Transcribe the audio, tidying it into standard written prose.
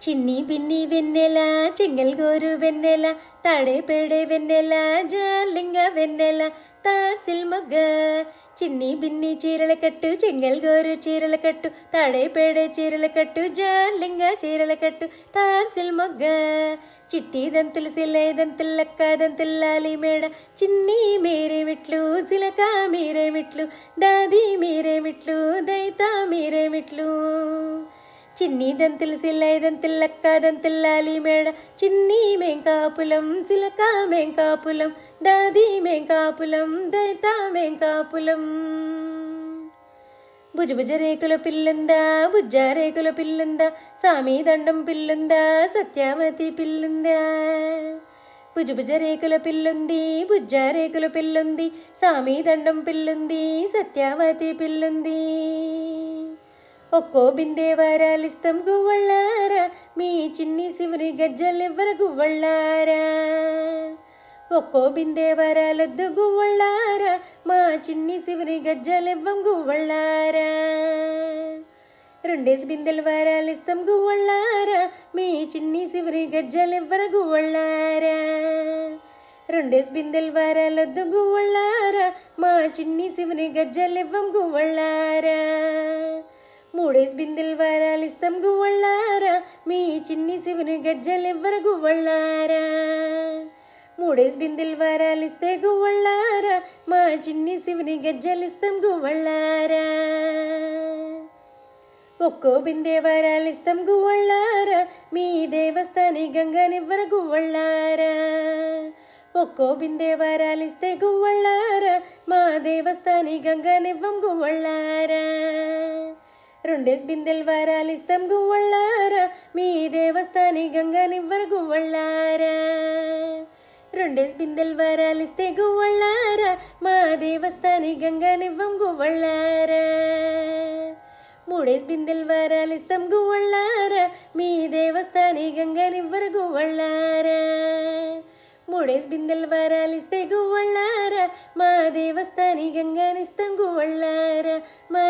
చిన్ని బిన్ని వెన్నెల చెంగల్గోరు వెన్నెల తాడేపేడే వెన్నెల జాలింగ వెన్నెల తాసిల్ మొగ్గ చిన్ని బిన్ని చీరల కట్టు చెంగల్గోరు చీరల కట్టు తాడేపేడే చీరల కట్టు జాలింగ చీరల కట్టు తాసిల్ మొగ్గ చిట్టి దంతులు సిల్లే దంతులు లక్క దంతుల్లాలి మేడ చిన్ని మీరే మిట్లు సిలక మీరే మిట్లు దాది మీరే మిట్లు దైతా మీరే మిట్లు చిన్ని దంతులు సిల్లై దంతులు లక్క దంతుల్లాలి మేడ చిన్ని మేంకాపులం సిలక మేంకాపులం దాది మేంకాపులం దైతా మేంకాపులం భుజభుజ రేకుల పిల్లుందా బుజ్జ రేకుల పిల్లుందా సామి దండం పిల్లుందా సత్యావతి పిల్లుందా భుజభుజ రేకుల పిల్లుంది బుజ్జ రేకుల పిల్లుంది సామి దండం పిల్లుంది సత్యావతి పిల్లుంది ఒక్కో బిందే వారాలిస్తాం గువ్వళ్ళారా మీ చిన్ని శివుని గజ్జలెవ్వర గువ్వళ్ళారా ఒక్కో బిందే వారాలొద్దు గువ్వళ్ళారా మా చిన్ని శివుని గజ్జలెవ్వం గువ్వళ్ళారా రెండేసి బిందెల వారాలిస్తాం గువ్వళ్ళారా మీ చిన్ని శివుని గజ్జలెవ్వర గువ్వళ్ళారా రెండేసి బిందెల వారాలొద్దు గువ్వళ్ళారా మా చిన్ని శివుని గజ్జలెవ్వం గువ్వళ్ళారా మూడేసి బిందెల వారాలిస్తాం గువ్వళ్ళారా మీ చిన్ని శివుని గజ్జలెవ్వర గువ్వళ్ళారా మూడేసి బిందెల వారాలిస్తే గువ్వళ్ళారా మా చిన్ని శివుని గజ్జలిస్తాం గువ్వళ్ళారా ఒక్కో బిందె వారాలిస్తాం గువ్వళ్ళారా మీ దేవస్థాని గంగనివ్వర గువ్వళ్ళారా ఒక్కో బిందె వారాలిస్తే గువ్వళ్ళారా మా దేవస్థాని గంగనివ్వం గువ్వళ్ళారా రెండేసి బిందెల వారాలిస్తాం గువ్వళ్ళారా మీ దేవస్థాని గంగనివ్వర గువ్వళ్ళారా రెండేసి బిందెల వారాలిస్తే గువ్వళ్ళారా మా దేవస్థాని గంగనివ్వం గువ్వళ్ళారా మూడేసి బిందెల వారాలిస్తాం గువ్వళ్ళారా మీ దేవస్థాని గంగనివ్వర గువ్వళ్ళారా మూడేసి బిందెల వారాలిస్తే గువ్వళ్ళారా మా దేవస్థాని గంగనిస్తాం గువ్వళ్ళారా మా